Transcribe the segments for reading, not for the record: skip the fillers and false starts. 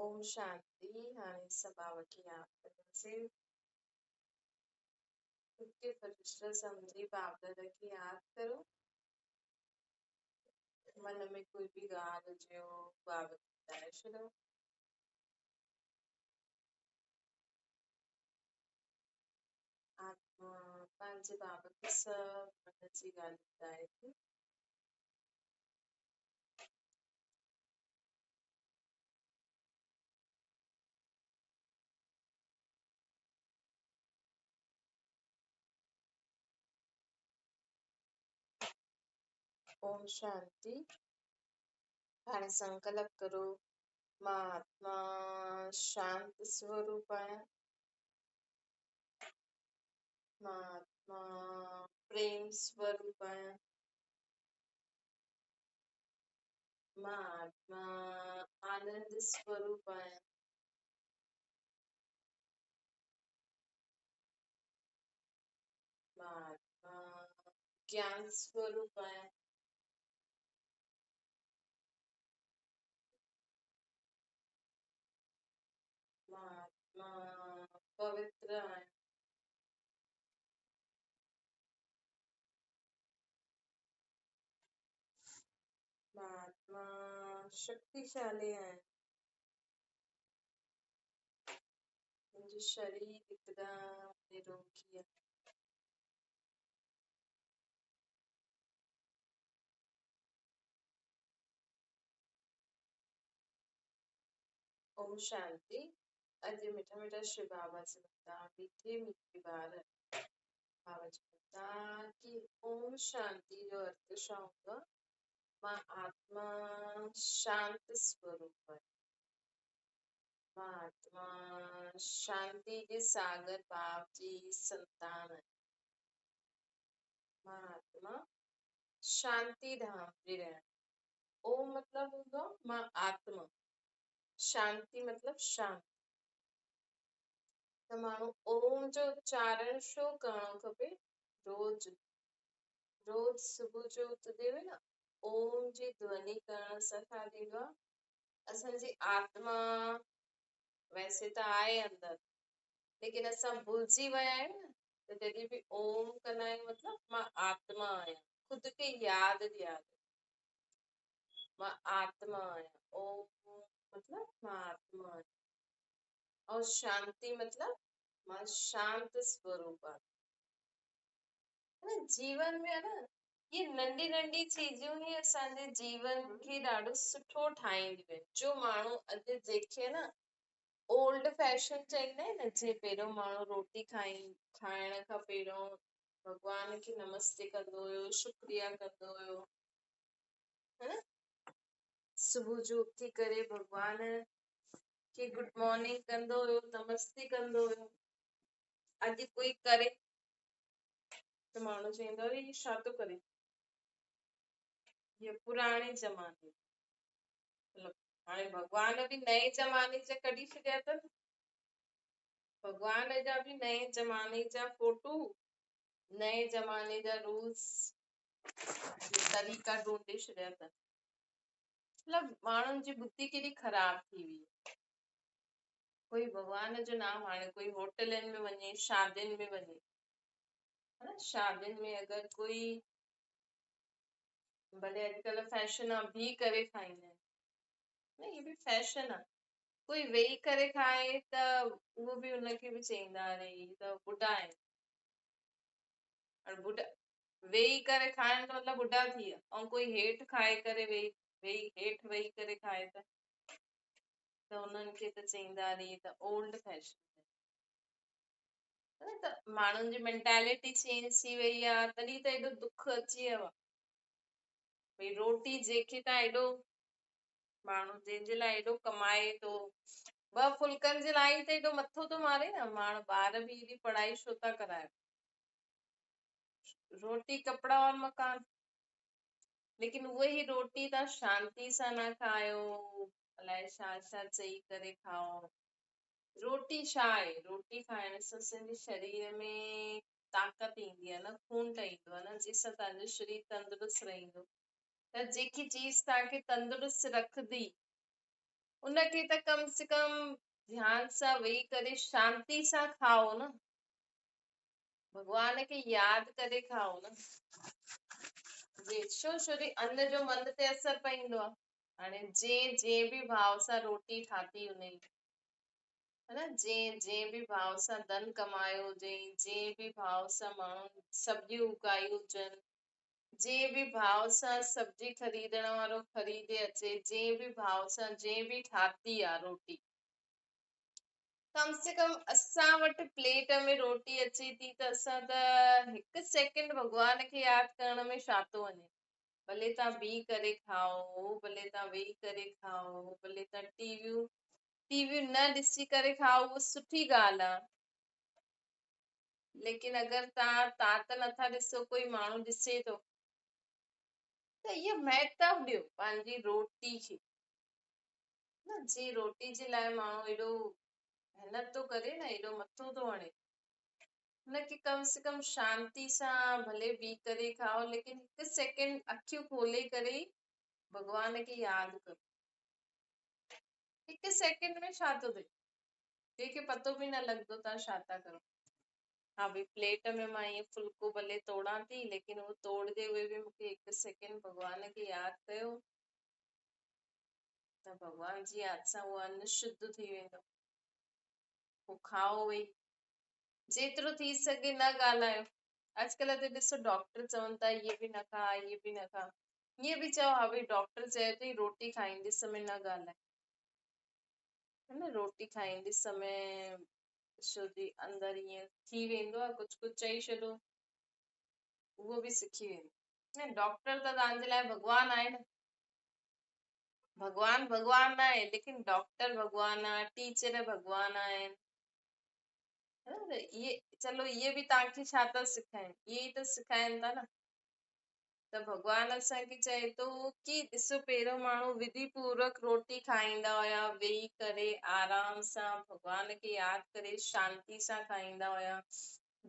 ओम शांति। हाणे सभाव खे याद करण से खुद के फरिश्ता समझी बाप दादा खे याद करो। मन में कोई भी ॻाल्हि हुजे बाबा खे ॿुधाए छॾो। आत्मा पंहिंजे बाबा खे सभु मन जी ॻाल्हि ॿुधाए थी। ओम शांति। हाणे संकल्प करो, मां आत्मा शांत स्वरूप आहियां। मां आत्मा प्रेम स्वरूप आहियां। मां आत्मा आनंद स्वरूप आहियां। मां आत्मा ज्ञान स्वरूप आहियां। मां आत्मा पवित्र आहियां। मां आत्मा शक्तिशाली आहियां। मुंहिंजो शरीर हिकदम निरोगी आहे। ओम शांति। अॼु मिठा मिठा श्री बाबा से बता, मीठे मीठे ॿार बाबा जी बता कि ओम शांति जो अर्थ छा हूंदो आहे। मां आत्मा शांत स्वरूप आहियां। मां आत्मा शांति जे सागर बाप जी संतान आहियां। मां आत्मा शांति धाम जी रहण। ओम मतलब हूंदो मां आत्मा, शांति मतलब शांति। त माण्हू ओम जो उच्चारण छो करणो खपे? रोज रोज सुबुह जो उथंदे न ओम जी ध्वनि करण सां छा थींदो आहे, असांजी आत्मा वैसे त आहे अंदर, लेकिन असां भुलिजी विया आहियूं न, त जॾहिं बि ओम कंदा आहियूं मतलब मां आत्मा आहियां, खुद खे यादि ॾियारियो मां आत्मा आहियां। ओम मतलब मां आत्मा आहियां। और शांति मतलब मां शांत स्वरूप आहियां। जीवन में है न, ये नंढी नंढी चीजूं ही असांजे जीवन खे ॾाढो सुठो ठाहींदियूं आहिनि। जो माण्हू अॼु जेके न ओल्ड फैशन चईंदा आहिनि न, जे पहिरियों माण्हू रोटी खाइण खां पहिरियों भॻवान खे नमस्ते कंदो हुयो, शुक्रिया कंदो हुयो, है न। सुबुह जो उथी करे भॻवान खे गुड मॉर्निंग कंदो हुयो, नमस्ते कंदो हुयो। अॼु कोई करे त माण्हू चईंदो अरे ये छा थो करे, ये पुराणे ज़माने मतलब हाणे भॻवान बि नए ज़माने जा कढी छॾिया अथनि। भॻवान जा बि नए ज़माने जा फोटू, नए ज़माने जा रूल्स तरीक़ा ढूंढे छॾिया अथनि। मतलब माण्हुनि जी बुद्धि केॾी ख़राब थी वई आहे। कोई भॻवान जो नाम, हाणे कोई होटलनि में वञे, शादियुनि में वञे, है न। शादियुनि में अगरि कोई, भले अॼुकल्ह फैशन आहे बीह करे खाईंदा आहिनि, न इहे बि फैशन आहे। कोई वेही करे खाए त उहो बि उनखे बि चईंदा अरे ही त बुढा आहिनि। और बुढा वेही करे खाइण जो मतलब बुढा थी विया, ऐं कोई हेठि खाए करे हेठि वेही करे खाए त उन्हनि खे त चईंदा अरे त ओल्ड फैशन। त माण्हुनि जी मेंटेलिटी चेंज थी वई आहे, तॾहिं त एॾो दुख अची वियो आहे। भई रोटी जेके त एॾो माण्हू जंहिंजे लाइ एॾो कमाए थो, 2 फुल्कनि जे लाइ त एॾो मथो थो मारे न माण्हू। ॿार बि एॾी पढ़ाई छो था कराइनि, रोटी कपिड़ा और मकान, लेकिन उहे ई रोटी तव्हां शांति सां न खायो, अलाए छा छा चई करे खाओ। रोटी छा आहे? रोटी खाइण सां असांजे शरीर में ताक़त ईंदी आहे न, खून ठहींदो आहे न, जंहिंसां तव्हांजो शरीर तंदुरुस्त रहंदो। त जेकी चीज तव्हांखे तंदुरुस्त रखंदी, उनखे त कम से कम ध्यान सां वेही करे शांति सां खाओ न, भगवान खे यादि करे खाओ न। जी छो री अन्न जो मन ते असर पईंदो आहे। हाणे जे बि भाव सां रोटी ठाती हुनई, है न, जे बि भाव सां धन कमायो हुजे, जे बि भाव सां माण्हू सब्जियूं उगाई हुजनि, जे बि भाव सां सब्जी ख़रीदण वारो ख़रीदे अचे, जे बि भाव सां जे बि ठाती आहे रोटी, कम से कम असां वटि प्लेट में रोटी अचे थी त असां त हिकु सेकेंड भॻवान खे यादि करण में छा थो वञे। भले तव्हां बीह करे खाओ, भले तव्हां वेही करे खाओ, भले तव्हां टीवियूं न ॾिसी करे खाओ, उहा सुठी ॻाल्हि आहे। लेकिन अगरि तव्हां त नथा ॾिसो, कोई माण्हू ॾिसे थो, त इहा महत्व ॾियो पंहिंजी रोटी खे न। जी रोटी जे लाइ माण्हू एॾो महिनत थो करे न, एॾो मथो थो हणे, हुनखे कम से कम शांति सां भले बीह करे खाओ, लेकिन हिकु सेकेंड अखियूं खोले करे भॻवान खे यादि करो। हिकु सेकेंड में छा थो थिए, कंहिंखे पतो बि न लॻंदो तव्हां छा था करो। हा भई प्लेट में मां ईअं फुल्को भले तोड़ां थी, लेकिन उहो तोड़दे हुए बि मूंखे हिकु सेकेंड भॻवान खे यादि कयो, त भॻवान जी यादि सां उहो अन्न शुद्ध थी वेंदो। पोइ खाओ वेही, जेतिरो थी सघे न ॻाल्हायो। अॼुकल्ह त ॾिसो डॉक्टर चवनि था इहे बि न खा, इहे बि न खा, ईअं बि चओ हा भई डॉक्टर चए थई रोटी खाईंदे समय न ॻाल्हाए, है न, रोटी खाईंदे समय छो जी अंदरि ईअं थी वेंदो आहे, कुझु कुझु चई छॾो, उहो बि सिखी वेंदो न। डॉक्टर त तव्हांजे लाइ भॻवान आहे न, भॻवान न आहे, लेकिन डॉक्टर भॻवान आहे, टीचर भॻवान आहिनि, है न। इहे चलो इहे बि तव्हांखे छा था सेखारनि, इहे ई त सेखारनि था न। त भॻवान असांखे चए थो कि ॾिसो पहिरियों माण्हू विधि पूर्वक रोटी खाईंदा हुया, वेही करे आराम सां भॻवान खे यादि करे शांति सां खाईंदा हुया।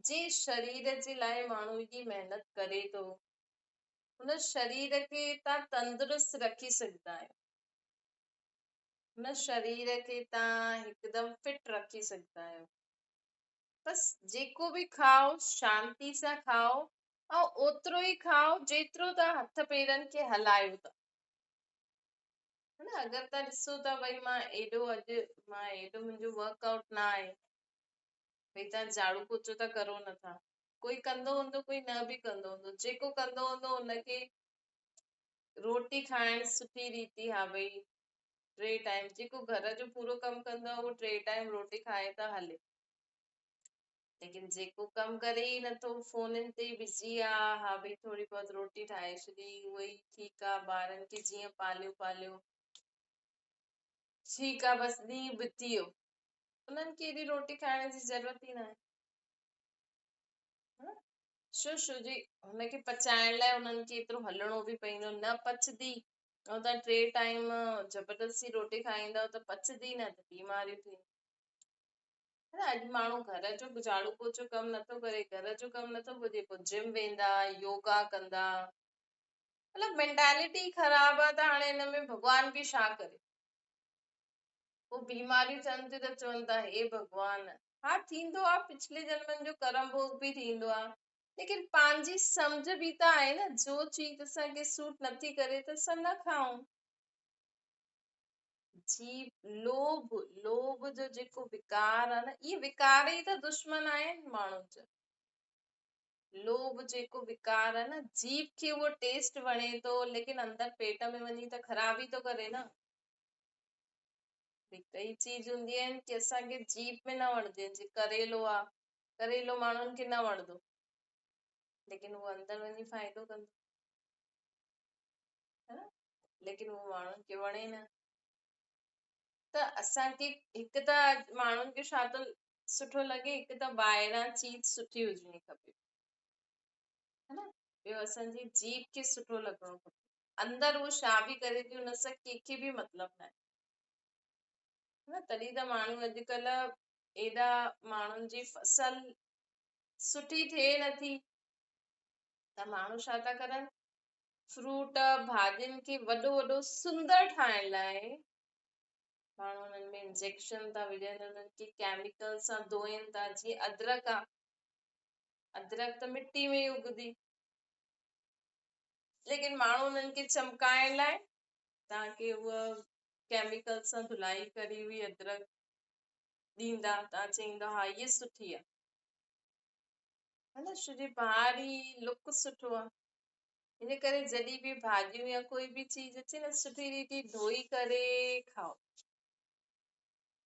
जे शरीर जे लाइ माण्हू एॾी महिनत करे थो, हुन शरीर खे तव्हां तंदुरुस्त रखी सघंदा आहियो, हुन शरीर खे तव्हां हिकदमि फिट रखी सघंदा आहियो। बस जेको बि खाओ शांति सां खाओ, ऐं ओतिरो ई खाओ जेतिरो तव्हां हथ पेरनि खे हलायो था, है न। अगरि तव्हां ॾिसो था भई मां एॾो मुंहिंजो वर्कआउट न आहे, भई तव्हां झाड़ू पोछो त करो नथा, कोई कंदो हूंदो, कोई न बि कंदो हूंदो, जेको कंदो हूंदो हुनखे रोटी खाइण सुठी रीति, हा भई 3 टाइम, जेको घर जो पूरो कमु कंदो आहे उहो 3 टाइम रोटी खाए था हले। लेकिन जेको कमु करे ई नथो, फोननि ते बिज़ी आहे, हा भई थोरी बहुत रोटी ठाहे छॾी, उहो ई ठीकु आहे, ॿारनि खे जीअं पालियो ठीकु आहे, बसि ॾींहुं बिती वियो, उन्हनि खे एॾी रोटी खाइण जी ज़रूरत ई न आहे, छो जी हुनखे पचाइण लाइ उन्हनि खे एतिरो हलणो बि पवंदो, न पचदी ऐं तव्हां 3 टाइम ज़बरदस्ती रोटी खाईंदव त पचदी न, त बीमारियूं थींदियूं। अॼु माण्हू घर जो झाड़ू पोछो कमु नथो करे, घर जो कमु नथो पुॼे, पोइ जिम वेंदा, योगा कंदा, मतलब मेंटेलिटी ख़राब आहे, त हाणे हिन में भॻवान बि छा करे। पोइ बीमारियूं थियनि थियूं त चवनि था हे भॻवान, हा थींदो आहे, पिछले जन्मनि जो कर्म भोग बि थींदो आहे, लेकिन पंहिंजी सम्झ बि त आहे न, जो चीज असांखे सूट नथी करे त असां न खाऊं। जी लोभ जो जेको विकार आहे न, इहे विकार ई त दुश्मन आहिनि माण्हुनि जा। लोभ जेको विकार आहे न, जीभ खे उहो टेस्ट वणे थो, लेकिन अंदरि पेट में वञी त ख़राबी थो करे न। कई चीज हूंदी आहिनि कि असांखे जीभ में न वणंदी आहिनि, जीअं करेलो आहे, करेलो माण्हुनि खे न वणंदो, लेकिन उहो अंदरि वञी फ़ाइदो कंदो, है न, लेकिन उहो माण्हुनि खे वणे न। त असांखे हिकु त माण्हुनि खे छा थो सुठो लॻे, हिकु त ॿाहिरां चीज सुठी हुजणी खपे, है न, ॿियो असांजी जीभ खे सुठो लॻणो खपे, अंदरि उहो छा बि करे थी हुन सां कंहिंखे बि मतिलबु न आहे, न। तॾहिं त माण्हू अॼुकल्ह एॾा माण्हुनि जी फसल सुठी थिए नथी, त माण्हू छा था करनि, फ्रूट भाॼियुनि खे वॾो वॾो सुंदर ठाहिण लाइ माण्हू उन्हनि में इंजेक्शन था विझनि, उन्हनि खे केमिकल सां धोइनि था। जीअं अदरक आहे, अदरक त मिट्टी में ई उगदी, लेकिन माण्हू उन्हनि खे चमकाइण लाइ तव्हांखे उहा केमिकल सां धुलाई करी हुई अदरक ॾींदा, तव्हां चईंदा हा इहा सुठी आहे, है न। छोजी ॿाहिरि ई लुक सुठो आहे, इन करे जॾहिं बि भाॼियूं या कोई बि चीज अचे न, सुठी रीति धोई करे खाओ।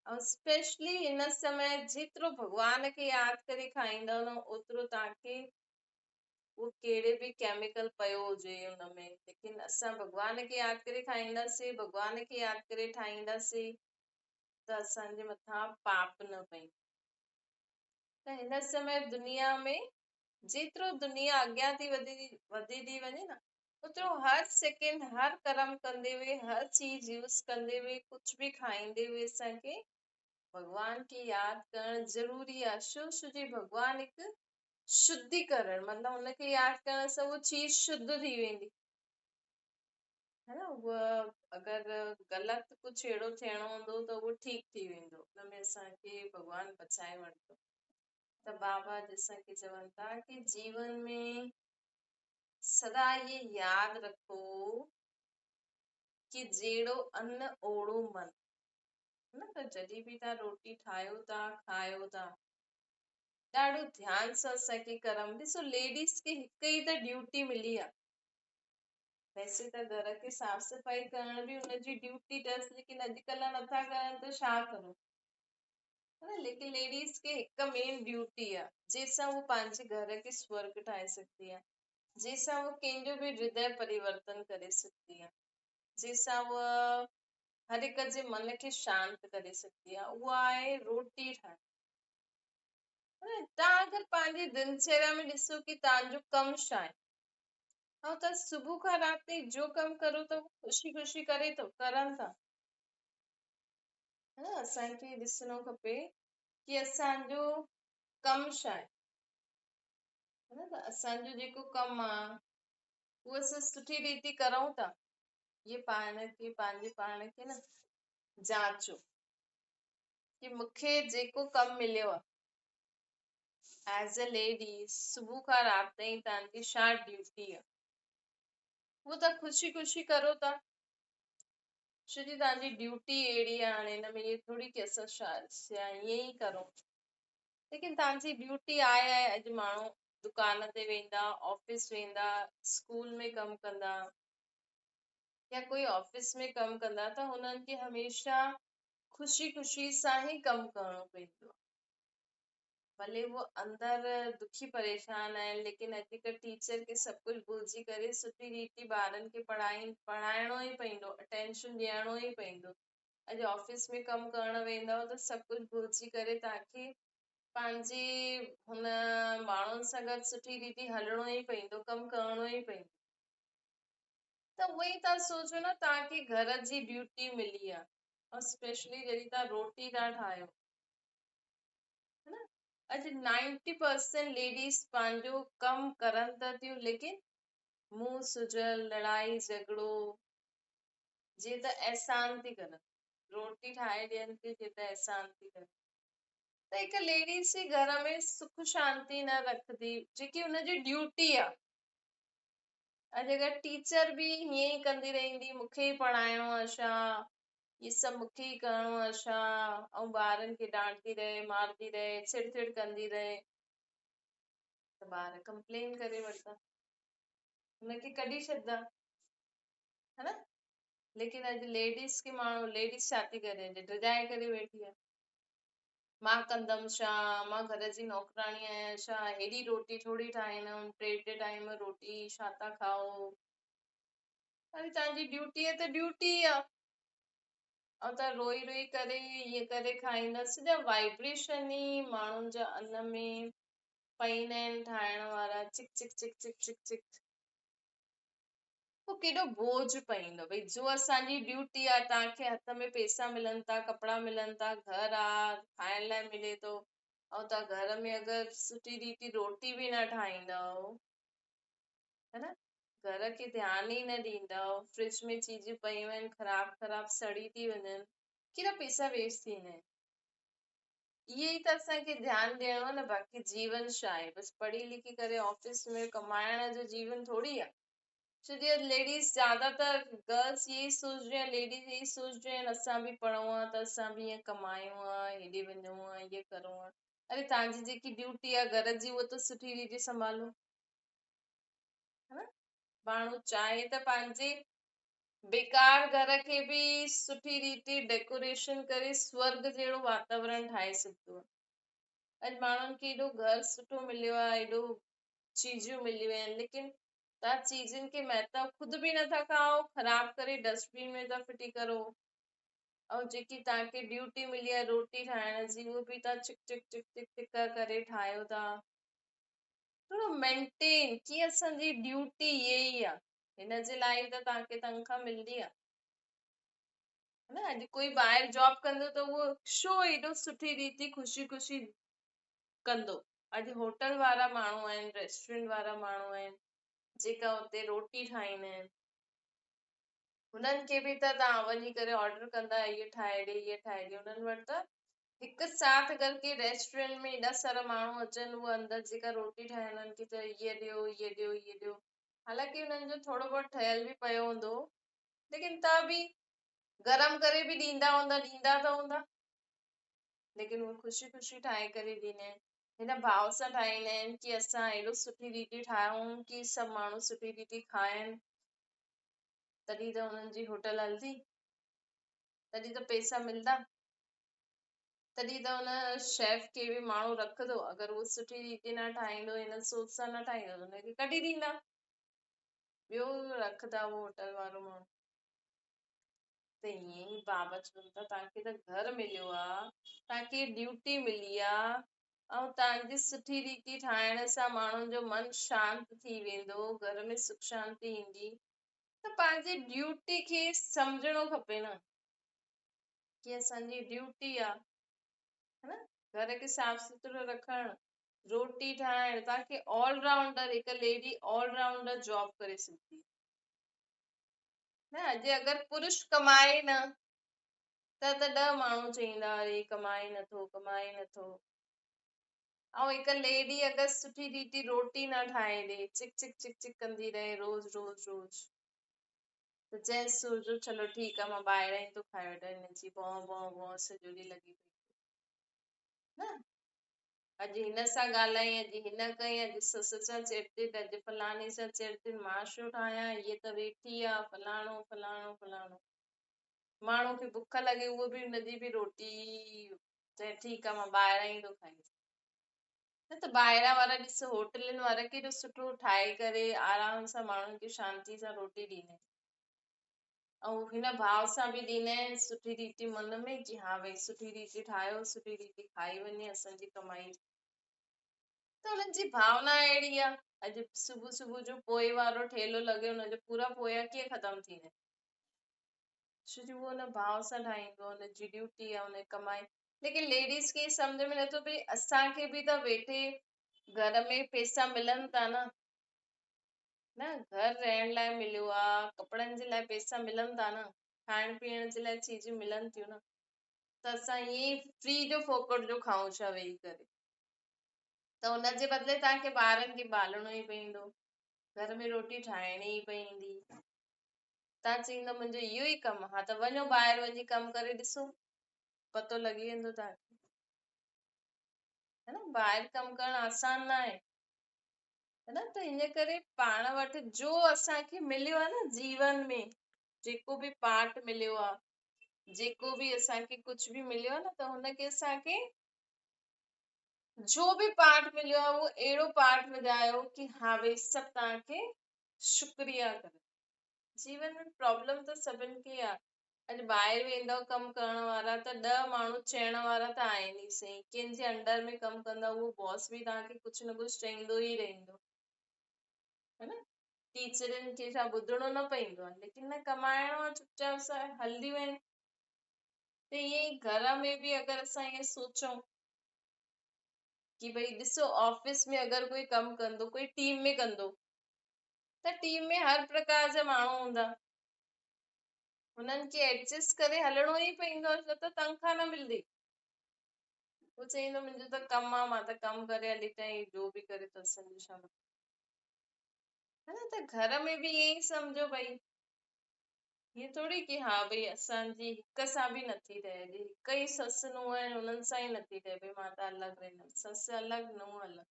ऐं स्पेशली हिन समय जेतिरो भॻवान खे यादि करे खाईंदव न, ओतिरो तव्हांखे उहो कहिड़े बि केमिकल पियो हुजे हुनमें, लेकिन असां भॻवान खे यादि करे खाईंदासीं, भॻवान खे यादि करे ठाहींदासीं, त असांजे मथां पाप न पईंदो। त हिन समय दुनिया में जेतिरो दुनिया अॻियां थी वधी थी वञे न, ओतिरो हर सेकेंड हर कर्म कंदे हुए, हर चीज यूज़ कंदे हुए, कुछ भी खाईंदे हुए असांखे भगवान की यादि करणु ज़रूरी आहे। छो जी भगवान हिकु शुद्धिकरण, मतिलबु हुनखे यादि करण सां उहा चीज शुद्ध थी वेंदी, है न। उहा अगरि ग़लति कुझु अहिड़ो थियणो हूंदो त उहो ठीकु थी वेंदो, हुनमें असांखे भगवान बचाए वठंदो। त बाबा जैसा कि चवनि था कि जीवन में सदा ये याद रखो कि जहिड़ो अन्न ओड़ो मन, न। त जॾहिं बि तव्हां रोटी ठाहियो था, खायो था, ॾाढो ध्यान सां असांखे करणु। ॾिसो, लेडीस खे हिकु ई त ड्यूटी मिली आहे, वैसे त घर खे साफ़ सफ़ाई करण बि हुनजी ड्यूटी अथसि, लेकिन अॼुकल्ह नथा करनि त छा करूं, लेकिन लेडीस खे हिकु मेन ड्यूटी आहे, जंहिंसां उहो पंहिंजे घर खे स्वर्ग ठाहे सघंदी आहे, जंहिंसां उहो कंहिंजो बि हृदय परिवर्तन करे सघंदी आहे, जंहिंसां उहा हर हिक जे मन खे शांत करे सघंदी आहे, उहा आहे रोटी ठाहिण। तव्हां अगरि पंहिंजी दिनचर्या में ॾिसो कि तव्हांजो कमु छा आहे, ऐं तव्हां सुबुह खां राति ताईं जो कमु करो था ख़ुशी ख़ुशी करे करनि था, है न। असांखे ॾिसणो खपे कि असांजो कमु छा आहे, है न। त असांजो जेको कमु आहे उहो असां सुठी रीति करूं था, ये पाण खे पंहिंजे पाण खे न जांचो कि मूंखे जेको कमु मिलियो आहे एज अ लेडी, सुबुह खां राति ताईं तव्हांजी छा ड्यूटी आहे, उहो तव्हां ख़ुशी ख़ुशी करो था। छो जी तव्हांजी ड्यूटी अहिड़ी आहे, हाणे हिन में इहे थोरी कि असां छा ईअं ई करूं, लेकिन तव्हांजी ड्यूटी आहे। अॼु माण्हू दुकान ते वेंदा, ऑफिस वेंदा, स्कूल में कमु कंदा, या कोई ऑफिस में कमु कंदा, त हुननि खे हमेशह ख़ुशी ख़ुशी सां ई कमु करणो पवंदो आहे। भले वो अंदर दुखी परेशान आहिनि, लेकिन अॼुकल्ह टीचर खे सभु कुझु भुलिजी करे सुठी रीति ॿारनि खे पढ़ाइणो ई पवंदो, अटेंशन ॾियणो ई पवंदो। अॼु ऑफिस में कमु करणु वेंदव त सभु कुझु भुलिजी करे तव्हांखे पंहिंजे हुन माण्हुनि सां गॾु सुठी रीति हलणो ई पवंदो, कमु करणो ई पवंदो। त उहो ई तव्हां सोचो न, तव्हांखे घर जी ड्यूटी मिली आहे, और स्पेशली जॾहिं तव्हां रोटी था ठाहियो, है न। अॼु 90% लेडीज पंहिंजो कमु करनि था थियूं, लेकिन मुंहुं सुजल, लड़ाई झगड़ो, जीअं त एहसान थी करनि, रोटी ठाहे ॾियनि थी जीअं त एहसान थी करनि। त हिकु लेडीज जे घर में सुख शांति न रखंदी, जेकी हुनजी ड्यूटी आहे। अॼु अगरि टीचर बि हीअं ई कंदी रहंदी, मूंखे ई पढ़ाइणो आहे छा, ये सभु मूंखे ई करणो आहे छा, ऐं ॿारनि खे डांटदी रहे, मारदी रहे, चिड़ कंदी रहे, त ॿार कंप्लेन करे वठंदा, हुनखे कढी छॾंदा, है न। लेकिन अॼु लेडीज खे माण्हू, लेडीज छा थी करे, डिॼाए करे वेठी आहे, मां कंदमि छा, मां घर जी नौकराणी आहियां छा, हेॾी रोटी थोरी ठाहींदमि, 3 टाइम रोटी छा था खाओ। अरे तव्हांजी ड्यूटी आहे त ड्यूटी आहे, ऐं तव्हां रोई रोई करे ईअं करे खाईंदा, सॼा वाइब्रेशन ई माण्हुनि जा अन्न में पईंदा आहिनि, ठाहिण वारा चिक चिक चिक चिक चिक चिक, पोइ केॾो बोझ पईंदो। भई जो असांजी ड्यूटी आहे, तव्हांखे हथ में पैसा मिलनि था, कपिड़ा मिलनि था, घर आहे, खाइण लाइ मिले थो, ऐं तव्हां घर में अगरि सुठी रीति रोटी बि न ठाहींदव, है न, घर खे ध्यानु ई न ॾींदव, फ्रिज में चीजूं पयूं आहिनि ख़राब ख़राब सड़ी थी वञनि, केॾा पैसा वेस्ट थींदा आहिनि। इहे ई त असांखे ध्यानु ॾियणो आहे न, बाक़ी जीवन छा आहे, बसि पढ़ी लिखी करे ऑफिस में कमाइण जो जीवन थोड़ी आहे। छो जो लेडीज ज्यादातर गर्ल्स यही सोचदियूं आहिनि, लेडीज यही सोचदियूं आहिनि असां बि पढ़ूं आहे त असां बि ईअं कमायूं आहे, हेॾे वञूं आहे, इहे करूं आहे। अरे तव्हांजी जेकी ड्यूटी आहे घर जी उहा त सुठी रीति संभालो, है न। माण्हू चाहे त पंहिंजे बेकार घर खे बि सुठी रीति डेकोरेशन करे स्वर्ग जहिड़ो वातावरण ठाहे सघंदो आहे। अॼु माण्हुनि खे एॾो घर सुठो मिलियो आहे, एॾो चीजूं मिलियूं आहिनि, लेकिन तव्हां चीजनि खे महत्व खुद बि नथा खाओ, ख़राब करे डस्टबिन में था फिटी करो। ऐं जेकी तव्हांखे ड्यूटी मिली आहे रोटी ठाहिण जी, उहो बि तव्हां चिक चिक चिक चिक टिका करे ठाहियो था। थोरो मेंटेन, की असांजी ड्यूटी इहे ई आहे, हिन जे लाइ त तव्हांखे तनख़्वाह मिलंदी आहे, है न। अॼु कोई ॿाहिरि जॉब कंदो त उहो छो एॾो सुठी रीति ख़ुशी ख़ुशी कंदो। अॼु होटल वारा माण्हू आहिनि, रेस्टोरेंट वारा माण्हू आहिनि, जेका हुते रोटी ठाहींदा आहिनि, हुननि खे बि त तव्हां वञी करे ऑर्डर कंदा, इहे ठाहे ॾे, इहे ठाहे ॾे। हुननि वटि त हिकु साथ अगरि के रेस्टोरेंट में एॾा सारा माण्हू अचनि, उहे अंदरि जेका रोटी ठाहींदा आहिनि की त इहे ॾियो, इहे ॾियो, इहे ॾियो, हालांकि हुननि जो थोरो बहुत ठहियल बि पियो हूंदो, लेकिन त बि गरम करे बि ॾींदा त हूंदा, लेकिन उहे ख़ुशी ख़ुशी ठाहे करे ॾींदा आहिनि, हिन भाव सां ठाहींदा आहिनि की असां एॾो सुठी रीति ठाहियूं की सभु माण्हू सुठी रीति खाइनि, तॾहिं त हुननि जी होटल हलंदी, तॾहिं त पैसा मिलंदा, तॾहिं त हुन शेफ खे बि माण्हू रखंदो। अगरि उहो सुठी रीति न ठाहींदो, हिन सोच सां न ठाहींदो, त हुनखे कढी ॾींदा, ॿियो रखंदा उहो होटल वारो माण्हू। त ईअं ई बाबा चवनि था तव्हांखे त घर मिलियो आहे, तव्हांखे ड्यूटी मिली आहे, ऐं तव्हांजी सुठी रीति ठाहिण सां माण्हुनि जो मन शांति थी वेंदो, घर में सुख शांति ईंदी, त पंहिंजी ड्यूटी खे सम्झणो खपे न, की असांजी ड्यूटी आहे, है न। घर खे साफ़ सुथरो रखणु, रोटी ठाहिण, तव्हांखे ऑलराउंडर, हिकु लेडी ऑलराउंडर जॉब करे सघंदी न। अॼु अगरि पुरुष कमाए न त 10 माण्हू चईंदा अरे कमाए नथो, कमाए नथो। ऐं हिकु लेडी अगरि सुठी रीति रोटी न ठाहे ॾे, चिक चिक चिक चिक कंदी रहे रोज रोज रोज, त जेंट्स सोचो चलो ठीकु आहे, मां ॿाहिरां ई थो खाई वठां, हिनजी भौ भौ भौ सॼो ॾींहुं लॻी पई न। अॼु हिन सां ॻाल्हाई, अॼु हिन कई, अॼु ससु सां चिड़ती, अॼु फलाणे सां चिड़ती, मां छो ठाहियां, इहे त वेठी आहे, फलाणो फलाणो फलाणो। माण्हू खे बुख लॻे, उहो बि हुनजी बि रोटी चए ठीकु आहे मां ॿाहिरां ई थो खाई, न त ॿाहिरां वारा ॾिसो होटलनि वारा केॾो सुठो ठाहे करे आराम सां माण्हुनि खे शांति सां रोटी ॾींदा आहिनि, ऐं हिन भाव सां बि ॾींदा आहिनि, सुठी रीति मन में की हा भई सुठी रीति ठाहियो, सुठी रीति खाई वञे असांजी कमाई, त हुननि जी भावना अहिड़ी आहे। अॼु सुबुह सुबुह जो पोए वारो ठेलो लॻे, हुनजो पूरा पोया कीअं ख़तम थींदा, छो जो उहो हुन भाव सां ठाहींदो, हुनजी ड्यूटी आहे, हुन कमाई। लेकिन लेडीज खे सम्झ में नथो पए, असांखे बि त वेठे घर में पैसा मिलनि था न, घर रहण लाइ मिलियो आहे, कपिड़नि जे लाइ पैसा मिलनि था न, खाइण पीअण जे लाइ चीजूं मिलनि थियूं न, त असां ईअं फ्री जो फोकट जो खाऊं छा वेही करे, त हुनजे बदिले तव्हांखे ॿारनि खे पालणो ई पवंदो, घर में रोटी ठाहिणी ई पवंदी, तव्हां चईंदो मुंहिंजो इहो ई कमु, हा त वञो ॿाहिरि वञी कमु करे ॾिसो, पतो लॻी वेंदो तव्हांखे, है न। ॿाहिरि कमु करणु आसान न आहे, है न। त इन करे पाण वटि जो असांखे मिलियो आहे न जीवन में, जेको बि पाठ मिलियो आहे, जेको बि असांखे कुझु बि मिलियो आहे न, त हुनखे असांखे जो बि पाठ मिलियो आहे उहो अहिड़ो पाठ विधायो की हा भई सभु तव्हांखे शुक्रिया करे। जीवन में प्रॉब्लम त सभिनि खे आहे, अॼु ॿाहिरि वेंदव कमु करण वारा त 10 माण्हू चइण वारा त आहिनि ई सही, कंहिंजे अंडर में कमु कंदा उहो बॉस बि तव्हांखे कुझु न कुझु चईंदो ई रहंदो, है न। टीचरनि खे छा ॿुधणो न पवंदो आहे, लेकिन न कमाइणो आहे, चुपचाप सां हलंदियूं आहिनि। त ईअं ई घर में बि अगरि असां ईअं सोचूं की भई ॾिसो ऑफिस में अगरि कोई कमु कंदो, कोई टीम में कंदो, त टीम में हर प्रकार जा माण्हू हूंदा, हुननि खे एडजस्ट करे हलणो ई पवंदो, छो त तनख़्वाह न मिलंदी। हू चईंदो मुंहिंजो त कमु आहे, मां त कमु करे हली अचां, जो बि करे त असांजो छा मतिलबु। है न, त घर में बि ईअं ई सम्झो भई, हीअं थोड़ी की हा भई असांजी हिक सां बि नथी रहे, हिक ई ससु नूंहं आहिनि हुननि सां ई नथी रहे, भई मां त अलॻि रहंदमि, ससु अलॻि नूंहं अलॻि।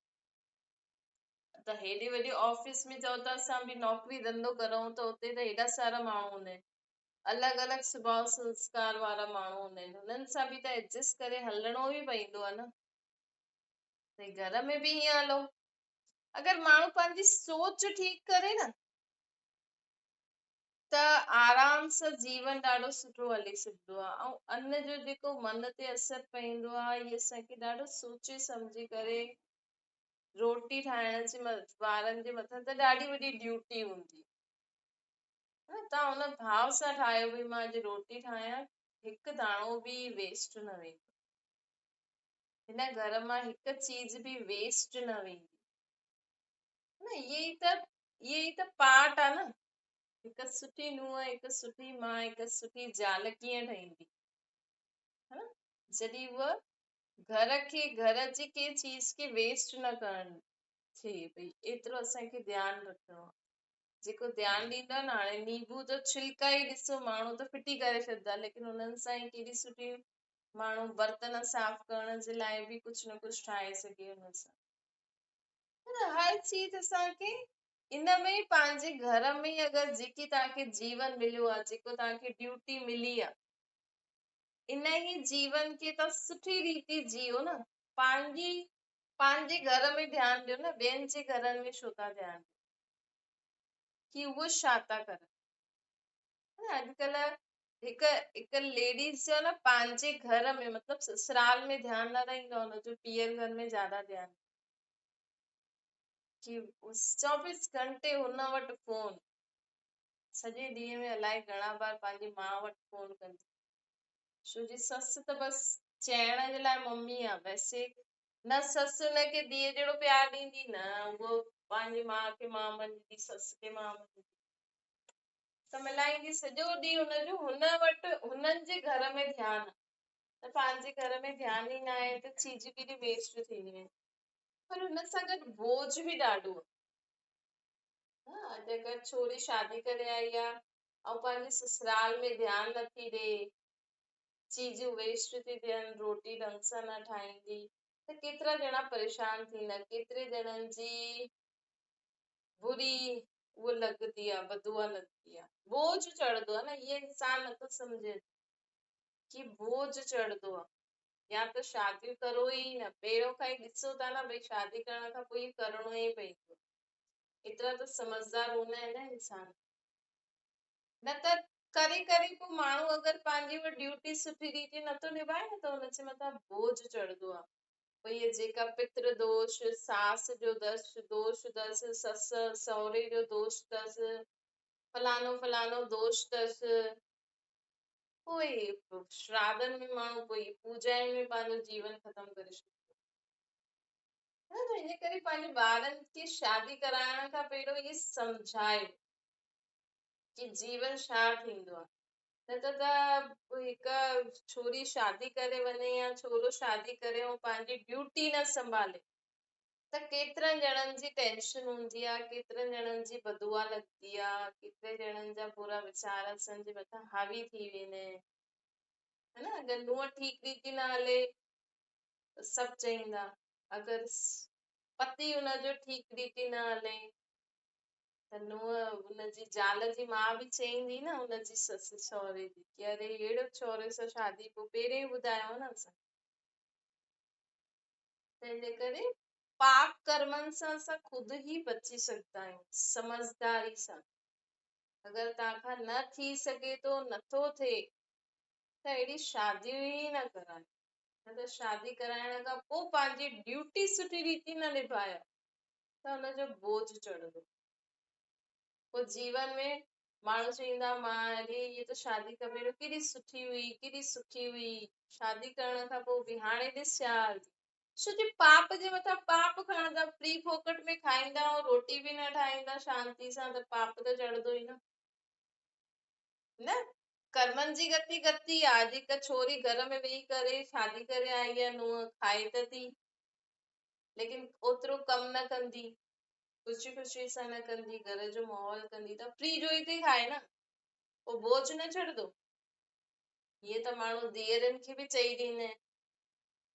त हेॾी वॾी ऑफिस में चओ त असां बि नौकिरी धंधो करूं त उते त हेॾा सारा माण्हू हूंदा आहिनि, अलॻि अलॻि स्वभाव संस्कार वारा माण्हू हूंदा आहिनि, हुननि सां बि त एडजस्ट करे हलणो ई पवंदो आहे न। भई घर में बि हीअं हलो, अगरि माण्हू पंहिंजी सोच ठीकु करे न त आराम सां जीवन ॾाढो सुठो हली सघंदो आहे। ऐं अन्न जो जेको मन ते असर पवंदो आहे, इहे असांखे ॾाढो सोचे सम्झी करे रोटी ठाहिण जे ॿारनि जे मथां त ॾाढी वॾी ड्यूटी हूंदी। तव्हां हुन भाव सां ठाहियो भई मां अॼु रोटी ठाहियां, हिकु दाणो बि वेस्ट न वेंदो, हिन घर मां हिकु चीज बि वेस्ट न वेंदी न। इहे ई त पार्ट आहे न। हिकु सुठी नुंहं, हिकु सुठी मां, हिकु सुठी ज़ाल कीअं ठहींदी, है न, जॾहिं उहा घर जी कंहिं चीज खे वेस्ट न करणु थिए, भई एतिरो असांखे ध्यानु रखिणो आहे। जेको ध्यानु ॾींदो आहे न, हाणे नींबू जो छिलका ई ॾिसो माण्हू त फिटी करे छॾींदा, लेकिन हुननि सां ई केॾी सुठी माण्हू बर्तन साफ़ करण जे लाइ बि कुझु न कुझु ठाहे सघे हुन सां। हर चीज असांखे इन में पंहिंजे घर में अगरि जेकी तव्हांखे जीवन मिलियो आहे, जेको तव्हांखे ड्यूटी मिली आहे, इन ई जीवन खे तव्हां सुठी रीति जियो न। पंहिंजे घर में ध्यानु ॾियो न, ॿियनि जे घरनि में छो था ध्यानु ॾियो कि उहो छा था करनि। अॼुकल्ह हिकु लेडीज जो न पंहिंजे घर में मतिलबु ससुराल में ध्यानु न रहंदो आहे, हुनजो पीअर घर में ज्यादा ध्यानु कि 24 घंटे हुन वटि फोन, सॼे ॾींहं में अलाए घणा बार पंहिंजी माउ वटि फोन कंदी, छो जी ससु त बसि चइण जे लाइ मम्मी आहे, वैसे न ससु हुनखे धीअ जहिड़ो प्यार ॾींदी, न उहो पंहिंजी माउ खे मां मञंदी, ससु खे मां मञंदी, त मिलाईंदी सॼो ॾींहुं हुनजो हुन वटि हुननि जे घर में ध्यानु, त पंहिंजे घर में ध्यानु ई न आहे त चीज केॾी वेस्ट थींदियूं आहिनि। पर हुन सां गॾु बोझ बि ॾाढो आहे। अगरि छोरी शादी करे आई आहे ऐं पंहिंजे ससुराल में ध्यानु नथी ॾे, चीजूं वेस्ट थी थियनि, रोटी ढंग सां न ठाहींदी, त केतिरा ॼणा परेशान थींदा, केतिरे ॼणनि जी बुरी उहा लॻंदी आहे, बदुआ लॻंदी आहे, बोझ चढ़ंदो आहे न। इहे इंसान नथो सम्झे कि बोझ चढ़ंदो आहे, या त शादियूं करो ई न, पहिरियों खां ई ॾिसो था न, भई शादी करण खां पोइ करिणो ई पवंदो, एतिरा त समझदार हूंदा आहिनि न इंसान। न त करे करे पोइ माण्हू अगरि पंहिंजी उहा ड्यूटी सुठी रीति नथो निभाए न, त हुनजे मथां बोझ चढ़ंदो आहे। भई इहे जेका पितृ दोष, सास जो दोष अथसि, ससु सहुरे जो दोष अथसि, फलानो फलानो दोष अथसि, पोइ श्राद्धनि में माण्हू पोइ पूजाउनि में पंहिंजो जीवन ख़तम करे छॾियो। त इन करे पंहिंजे ॿारनि खे शादी कराइण खां पहिरियों इहे सम्झायो कि जीवन छा थींदो आहे। न त हिकु छोरी शादी करे वञे या छोरो शादी करे ऐं पंहिंजी ड्यूटी न संभाले, त केतिरनि ॼणनि जी टेंशन हूंदी आहे, केतिरनि ॼणनि जी बदुआ लॻंदी आहे, केतिरे ॼणनि जा बुरा वीचार असांजे मथां हावी थी वेंदा आहिनि, है न। अगरि नुंहं ठीकु रीति न हले त सभु चईंदा, अगरि पति हुनजो ठीकु रीति न हले त नुंहं हुनजी ज़ाल जी माउ बि चईंदी न हुनजी ससु सहुरे जी, कि अरे अहिड़ो छोरे सां शादी पोइ पहिरियों ई ॿुधायो न असां। तंहिंजे करे पाप कर्मनि सां असां ख़ुदि ई बची सघंदा आहियूं, समझदारी सां। अगरि तव्हांखां न थी सघे थो, नथो थिए, त अहिड़ी शादियूं ई न करायो। न त शादी कराइण खां पोइ पंहिंजी ड्यूटी सुठी रीति न निभायो त हुनजो बोझ चढ़ंदो। पोइ जीवन में माण्हू चईंदा, मां अरे इहे त शादी खां पहिरियों केॾी सुठी हुई, केॾी सुठी हुई, शादी करण खां पोइ बि हाणे ॾिस छा हाल थी। छोकी पाप जे मथां पाप खणंदा, फ्री फोकट में खाईंदा ऐं रोटी बि न ठाहींदा शांति सां, त पाप त चढ़ंदो ई न। कर्मनि जी गति गति आहे। जेका छोरी घर में वेही करे शादी करे आई आहे, नुंहुं खाए त थी, लेकिन ओतिरो कम न कंदी, ख़ुशी सां न कंदी, घर जो माहौल कंदी, त फ्री जो ई थी खाए न, पोइ बोझ न चढ़ंदो। हीअं त माण्हू धीअरनि खे बि चई ॾींदा आहिनि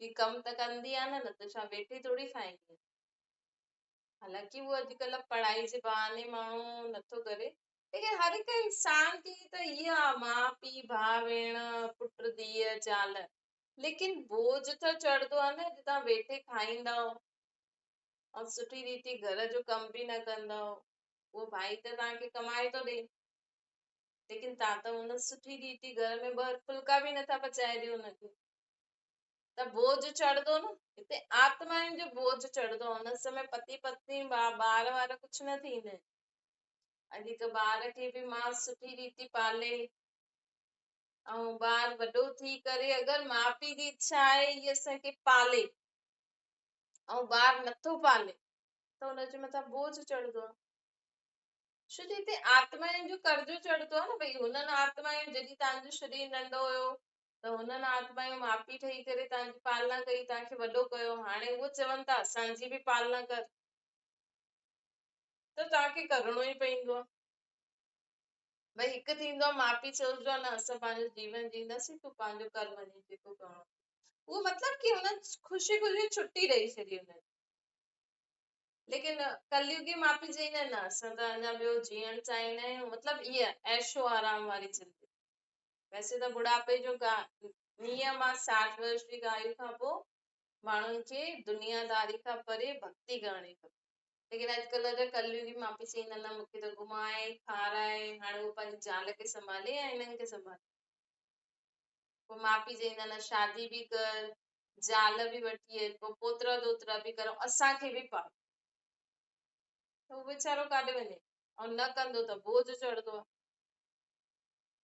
कि कम त कंदी आहे न त छा वेठे थोड़ी खाईंदी। हालांकि वो अॼुकल्ह पढ़ाई जे बहाने माण्हू नथो करे, लेकिन हर हिकु इंसान खे त इहा माउ पीउ भाउ भेण पुट धीअ ज़ाल, लेकिन बोझ त चढ़ंदो आहे न, तव्हां वेठे खाईंदव ऐं सुठी रीति घर जो कम बि न कंदव। उहो भाई त तव्हांखे कमाए थो ॾे, लेकिन तव्हां त हुन सुठी रीति घर में ॿ फुल्का बि नथा पचाए ॾियो हुनखे, त बोझ चढ़ंदो न। हिते आत्माउनि जो बोझ चढ़ंदो, हुन समय पति पत्नी ॿार वार कुझु न थींदा आहिनि। अॼु हिकु ॿार खे बि मां सुठी रीति पाले ऐं ॿार वॾो थी करे अगरि माउ पीउ जी इच्छा आहे इहे असांखे पाले ऐं ॿार नथो पाले त हुनजे मथां बोझ चढ़ंदो आहे। छो जो हिते आत्माउनि जो कर्जो चढ़ंदो आहे न, भई हुननि आत्माउनि जॾहिं तव्हांजो शरीर नंढो हुयो त हुननि आत्माऊं माउ पीउ ठही करे तव्हांजी पालना कई, तव्हांखे वॾो कयो, हाणे उहे चवनि था असांजी बि पालना कर, त तव्हांखे करणो ई पवंदो आहे। भई हिकु थींदो आहे माउ पीउ सोचदो आहे न असां पंहिंजो जीवन जींदासीं, तूं पंहिंजो कर्म वञी जेको करणो, उहो मतिलबु कि हुननि ख़ुशी छुट्टी ॾेई छॾी हुननि। लेकिन कलयुगी माउ पीउ चईंदा आहिनि न असां त अञा ॿियो जीअण चाहींदा आहियूं, मतिलबु इहा ऐशो आराम वारी ज़िंदगी। वैसे त बुढ़ापे जो नियम आहे 60 वर्ष जी आयु खां पोइ माण्हुनि खे दुनियादारी खां परे भक्ति करणी खपे, लेकिन अॼुकल्ह जा कलयुगी माउ पीउ चईंदा आहिनि न मूंखे त घुमाए खाराए, हाणे उहो पंहिंजी ज़ाल खे संभाले या हिननि खे संभाले। पोइ माउ पीउ चईंदा आहिनि शादी बि कर, ज़ाल बि वठी अच, पोइ पोतरा दोतरा बि कर, असांखे बि पाल, त उहो वीचारो काॾे वञे, ऐं न कंदो त बोझ चढ़ंदो आहे।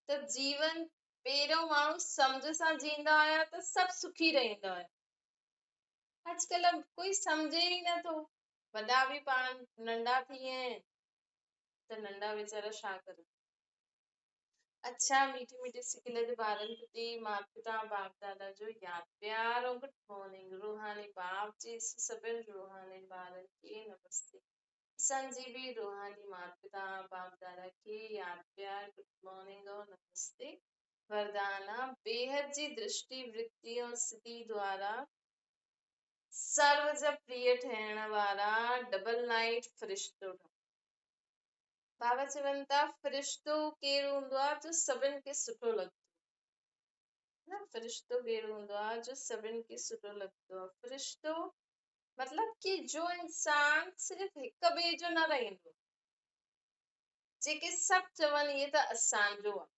त जीवन पहिरियों माण्हू सम्झ सां जींदा हुया त सभु सुखी रहंदा हुया। अॼुकल्ह कोई सम्झे ई नथो, वॾा बि पाण नंढा थी विया आहिनि त नंढा वीचारा छा करनि। अच्छा मीठी मीठी सिखियल जे ॿारनि प्रति माता पिता बाप दादा जो यादि प्यार और गुड मॉर्निंग। रूहानी बाप जी सभिनि रूहानी ॿारनि खे नमस्ते। असांजी बि रूहानी माता पिता बाप दादा खे यादि प्यार गुड मॉर्निंग और नमस्ते। वरदाना बेहद जी दृष्टि वृत्ति और स्थिति द्वारा सर्व जा प्रिय ठहण वारा डबल नाइट फरिश्तो। बाबा चवनि था फरिश्तो केरु हूंदो आहे जो सभिनि खे सुठो लॻंदो न, फरिश्तो केरु हूंदो आहे जो सभिनि खे सुठो लॻंदो आहे। फरिश्तो मतलब कि जो इंसान सिर्फ हिक ॿिए जो न रहंदो, जेके सभु चवनि इहे त असांजो आहे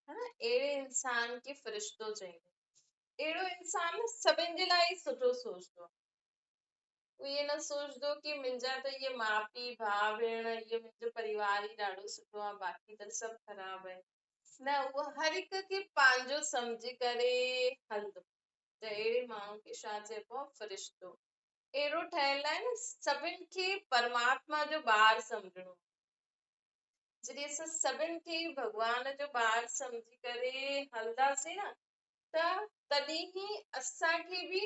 न, अहिड़े इंसान खे फरिश्तो चईंदा। अहिड़ो इंसान न सभिनि जे लाइ सुठो सोचदो आहे, इहे न सोचदो कि मुंहिंजा त इहे माउ पीउ भाउ भेण इहो मुंहिंजो परिवार ई ॾाढो सुठो आहे, बाक़ी त सभु ख़राब आहे। न, उहो हर हिक खे पंहिंजो सम्झी करे हलंदो, त अहिड़े माण्हू खे छा चइबो आहे फरिश्तो। अहिड़ो ठहियल आहे न सभिनि खे परमात्मा जो ॿार सम्झणो। जॾहिं असां सभिनि खे भॻवान जो ॿार सम्झी करे हलंदासीं न त तॾहिं ई असांखे बि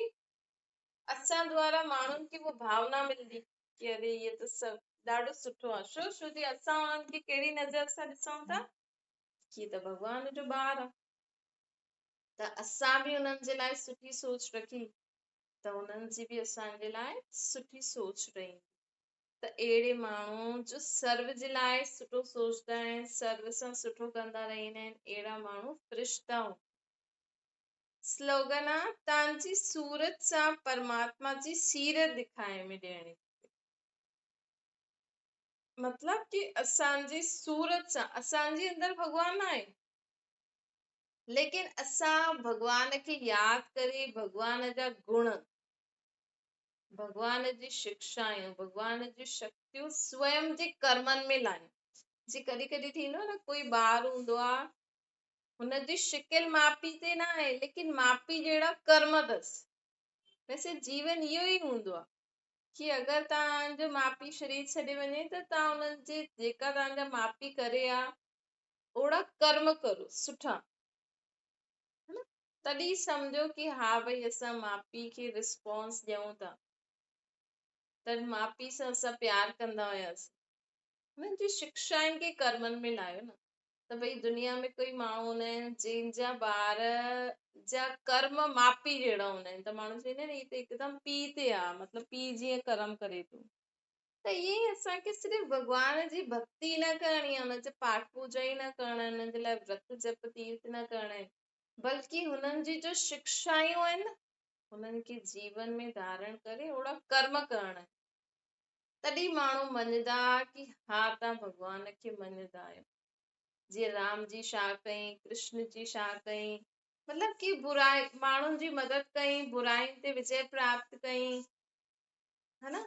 असां द्वारा माण्हुनि खे उहा भावना मिलंदी कि अरे इहे त सभु ॾाढो सुठो आहे। छो जे असां उन्हनि खे कहिड़ी नज़र सां ॾिसूं था कि त भॻवान जो ॿार आहे, त असां बि उन्हनि जे लाइ सुठी सोच रखी त उन्हनि जी बि असांजे लाइ सुठी सोच रही। त अहिड़े माण्हू जो सर्व जे लाइ सुठो सोचदा आहिनि, सर्व सां सुठो कंदा रहंदा आहिनि, अहिड़ा माण्हू फरिश्ता। स्लोगन आहे तव्हांजी सूरत सां परमात्मा जी सीरत ॾेखारे में ॾियणी, मतलब कि असांजी सूरत सां असांजे अंदर भॻवान आहे, लेकिन असां भॻवान खे यादि करे भॻवान जा गुण, भॻवान जी शिक्षायूं, भॻवान जी शक्तियूं स्वयं जे कर्मनि में लायूं। जी कॾहिं कॾहिं थींदो न कोई ॿार हूंदो आहे हुनजी शिकिल माउ पीउ ते न आहे, लेकिन माउ पीउ जहिड़ा कर्म अथसि। वैसे जीवन इहो ई हूंदो आहे कि अगरि तव्हांजो माउ पीउ शरीर छॾे वञे त तव्हां हुननि जे जेका तव्हांजा माउ पीउ करे आहे ओड़ा कर्म करो सुठा, है न। तॾहिं सम्झो कि हा भई असां माउ पीउ खे रिस्पॉन्स ॾियूं था, त माउ पीउ सां असां प्यार कंदा हुयासीं, हुननि जी शिक्षाउनि खे कर्मनि में लायो न। त भई दुनिया में कोई माण्हू हूंदा आहिनि जंहिंजा ॿार जा कर्म माउ पीउ जहिड़ा हूंदा आहिनि, त माण्हू चवंदा आहिनि हीअ त हिकदमि पीउ ते आहे, मतिलबु पीउ जीअं कर्म करे थो। त ईअं ई असांखे सिर्फ़ु भॻवान जी भक्ति न करणी आहे, हुनजे पाठ पूजा ई न करणा आहिनि, हुननि जे लाइ व्रत जप तीर्थ न करणा आहिनि, बल्कि हुननि जी जो शिक्षायूं आहिनि न, हुननि खे जीवन में धारण करे ओड़ा कर्म करणा आहिनि। तॾहिं माण्हू मञदा कि हा तव्हां भॻवान खे मञदा आहियो। जीअं राम जी छा कई, कृष्ण जी छा कई, मतलब कि बुराई माण्हुनि जी मदद कई, बुराइनि ते विजय प्राप्त कई, है न।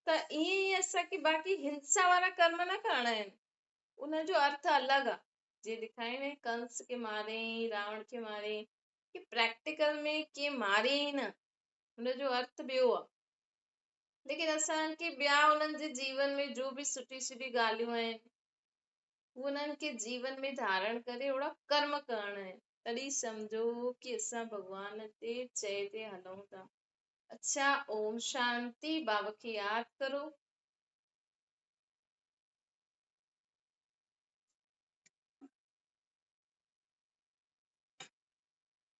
त ईअं ई असांखे बाक़ी हिंसा वारा कर्म न करणा आहिनि, उनजो अर्थ अलॻि आहे। जीअं ॾेखारियो न कंस खे मारियईं, रावण खे मारियईं, कि प्रैक्टिकल में कीअं मारियईं न, हुनजो अर्थ ॿियो आहे। लेकिन असांखे ॿिया उन्हनि जे जीवन में जो बि सुठी सुठी ॻाल्हियूं आहिनि, उन्हनि खे जीवन में धारण करे ओड़ा कर्म करणा आहिनि, तॾहिं सम्झो कि असां भॻवान ते चए ते हलूं था। अच्छा, ओम शांति। बाबा खे यादि करो।